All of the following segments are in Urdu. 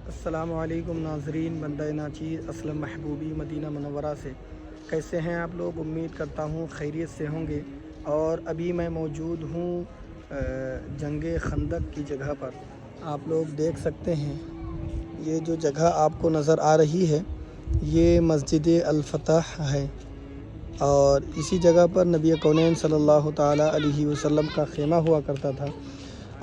السلام علیکم ناظرین، بندہ ناچیز اسلم محبوبی مدینہ منورہ سے کیسے ہیں آپ لوگ؟ امید کرتا ہوں خیریت سے ہوں گے۔ اور ابھی میں موجود ہوں جنگ خندق کی جگہ پر۔ آپ لوگ دیکھ سکتے ہیں یہ جو جگہ آپ کو نظر آ رہی ہے یہ مسجد الفتح ہے، اور اسی جگہ پر نبی کونین صلی اللہ تعالیٰ علیہ وسلم کا خیمہ ہوا کرتا تھا۔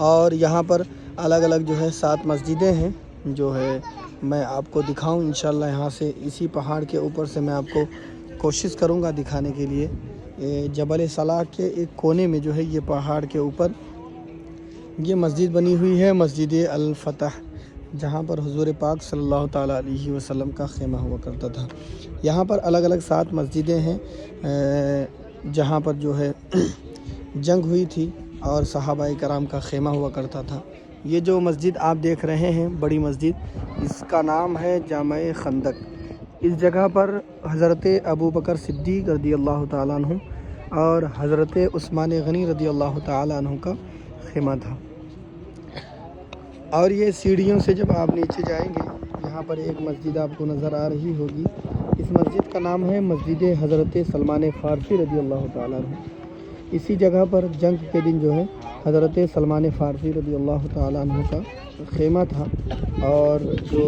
اور یہاں پر الگ الگ جو ہے 7 مسجدیں ہیں، جو ہے میں آپ کو دکھاؤں انشاءاللہ۔ یہاں سے اسی پہاڑ کے اوپر سے میں آپ کو کوشش کروں گا دکھانے کے لیے۔ جبل صلاح کے ایک کونے میں جو ہے یہ پہاڑ کے اوپر یہ مسجد بنی ہوئی ہے، مسجد الفتح، جہاں پر حضور پاک صلی اللہ تعالیٰ علیہ وسلم کا خیمہ ہوا کرتا تھا۔ یہاں پر الگ الگ 7 مسجدیں ہیں جہاں پر جو ہے جنگ ہوئی تھی اور صحابہ کرام کا خیمہ ہوا کرتا تھا۔ یہ جو مسجد آپ دیکھ رہے ہیں بڑی مسجد، اس کا نام ہے جامع خندق۔ اس جگہ پر حضرت ابوبکر صدیق رضی اللہ تعالیٰ عنہ اور حضرت عثمان غنی رضی اللہ تعالیٰ عنہ کا خیمہ تھا۔ اور یہ سیڑھیوں سے جب آپ نیچے جائیں گے، یہاں پر ایک مسجد آپ کو نظر آ رہی ہوگی۔ اس مسجد کا نام ہے مسجد حضرت سلمان فارسی رضی اللہ تعالیٰ عنہ۔ اسی جگہ پر جنگ کے دن جو ہے حضرت سلمان فارسی رضی اللہ تعالیٰ عنہ کا خیمہ تھا، اور جو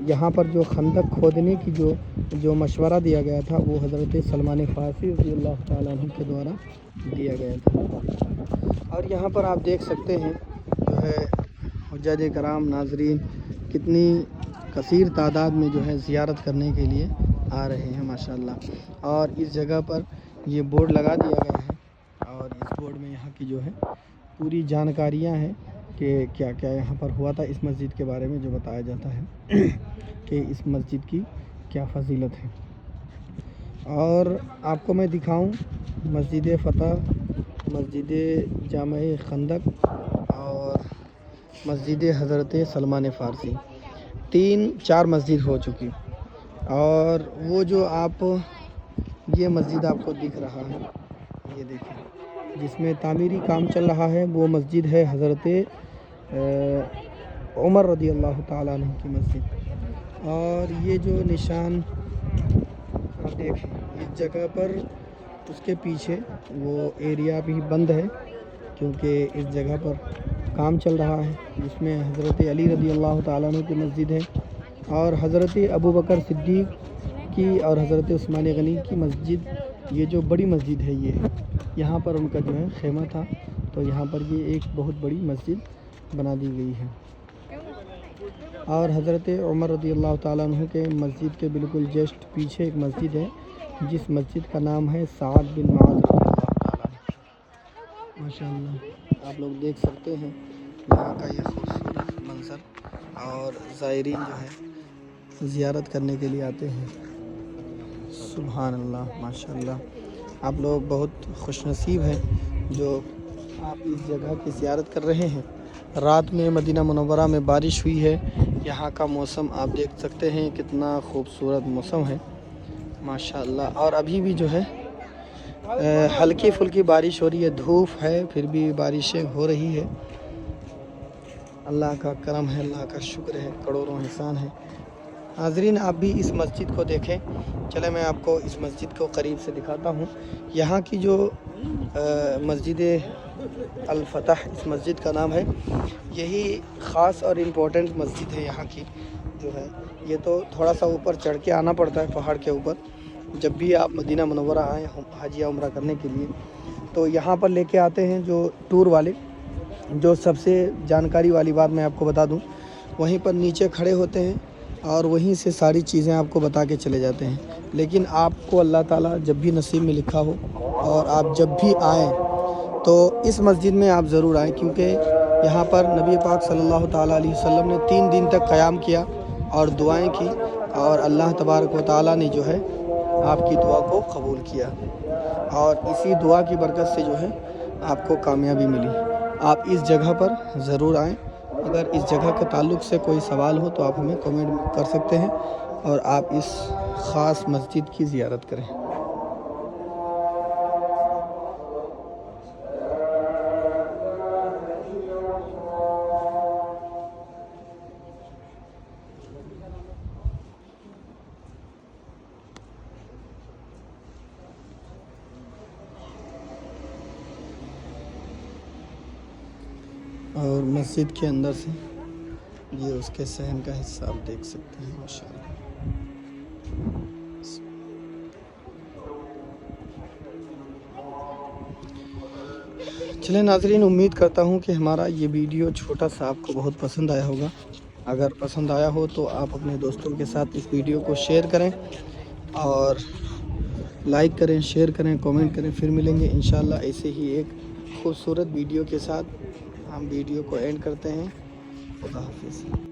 یہاں پر جو خندق کھودنے کی جو مشورہ دیا گیا تھا وہ حضرت سلمان فارسی رضی اللہ تعالیٰ عنہ کے دوارا دیا گیا تھا۔ اور یہاں پر آپ دیکھ سکتے ہیں جو ہے حجاج کرام ناظرین کتنی کثیر تعداد میں جو ہے زیارت کرنے کے لیے آ رہے ہیں ماشاءاللہ۔ اور اس جگہ پر یہ بورڈ لگا دیا گیا ہے، اور اس بورڈ میں یہاں کی جو ہے پوری جانکاریاں ہیں کہ کیا کیا یہاں پر ہوا تھا، اس مسجد کے بارے میں جو بتایا جاتا ہے کہ اس مسجد کی کیا فضیلت ہے۔ اور آپ کو میں دکھاؤں مسجد فتح، مسجد جامع خندق اور مسجد حضرت سلمان فارسی، 3-4 مسجد ہو چکی۔ اور وہ جو آپ یہ مسجد آپ کو دکھ رہا ہے، یہ دیکھیں جس میں تعمیری کام چل رہا ہے، وہ مسجد ہے حضرت عمر رضی اللہ تعالیٰ عنہ کی مسجد۔ اور یہ جو نشان آپ دیکھیں اس جگہ پر، اس کے پیچھے وہ ایریا بھی بند ہے کیونکہ اس جگہ پر کام چل رہا ہے، جس میں حضرت علی رضی اللہ تعالیٰ عنہ کی مسجد ہے، اور حضرت ابوبکر صدیق کی اور حضرت عثمان غنی کی مسجد، یہ جو بڑی مسجد ہے یہ ہے، یہاں پر ان کا جو ہے خیمہ تھا، تو یہاں پر یہ ایک بہت بڑی مسجد بنا دی گئی ہے۔ اور حضرت عمر رضی اللہ تعالیٰ عنہ کے مسجد کے بالکل جسٹ پیچھے ایک مسجد ہے، جس مسجد کا نام ہے سعد بن معاذ رضی اللہ تعالیٰ عنہ۔ ماشاءاللہ آپ لوگ دیکھ سکتے ہیں یہاں کا یہ خوبصورت منظر، اور زائرین جو ہے زیارت کرنے کے لیے آتے ہیں۔ سبحان اللہ، ماشاءاللہ آپ لوگ بہت خوش نصیب ہیں جو آپ اس جگہ کی زیارت کر رہے ہیں۔ رات میں مدینہ منورہ میں بارش ہوئی ہے، یہاں کا موسم آپ دیکھ سکتے ہیں کتنا خوبصورت موسم ہے ماشاءاللہ۔ اور ابھی بھی جو ہے ہلکی پھلکی بارش ہو رہی ہے، دھوپ ہے پھر بھی بارشیں ہو رہی ہے۔ اللہ کا کرم ہے، اللہ کا شکر ہے، کروڑوں احسان ہے۔ ناظرین آپ بھی اس مسجد کو دیکھیں، چلے میں آپ کو اس مسجد کو قریب سے دکھاتا ہوں۔ یہاں کی جو مسجد الفتح اس مسجد کا نام ہے، یہی خاص اور امپورٹنٹ مسجد ہے یہاں کی جو ہے۔ یہ تو تھوڑا سا اوپر چڑھ کے آنا پڑتا ہے پہاڑ کے اوپر، جب بھی آپ مدینہ منورہ آئیں حج یا عمرہ کرنے کے لیے تو یہاں پر لے کے آتے ہیں جو ٹور والے۔ جو سب سے جانکاری والی بات میں آپ کو بتا دوں، وہیں پر نیچے کھڑے ہوتے ہیں اور وہیں سے ساری چیزیں آپ کو بتا کے چلے جاتے ہیں، لیکن آپ کو اللہ تعالیٰ جب بھی نصیب میں لکھا ہو اور آپ جب بھی آئیں تو اس مسجد میں آپ ضرور آئیں، کیونکہ یہاں پر نبی پاک صلی اللہ تعالیٰ علیہ وسلم نے 3 دن تک قیام کیا اور دعائیں کی، اور اللہ تبارک و تعالیٰ نے جو ہے آپ کی دعا کو قبول کیا، اور اسی دعا کی برکت سے جو ہے آپ کو کامیابی ملی۔ آپ اس جگہ پر ضرور آئیں۔ اگر اس جگہ کے تعلق سے کوئی سوال ہو تو آپ ہمیں کمنٹ کر سکتے ہیں، اور آپ اس خاص مسجد کی زیارت کریں۔ اور مسجد کے اندر سے یہ اس کے صحن کا حصہ آپ دیکھ سکتے ہیں ماشاءاللہ۔ چلیں ناظرین، امید کرتا ہوں کہ ہمارا یہ ویڈیو چھوٹا سا آپ کو بہت پسند آیا ہوگا۔ اگر پسند آیا ہو تو آپ اپنے دوستوں کے ساتھ اس ویڈیو کو شیئر کریں اور لائک کریں، شیئر کریں، کومنٹ کریں۔ پھر ملیں گے انشاءاللہ ایسے ہی ایک خوبصورت ویڈیو کے ساتھ۔ ہم ویڈیو کو اینڈ کرتے ہیں۔ خدا حافظ۔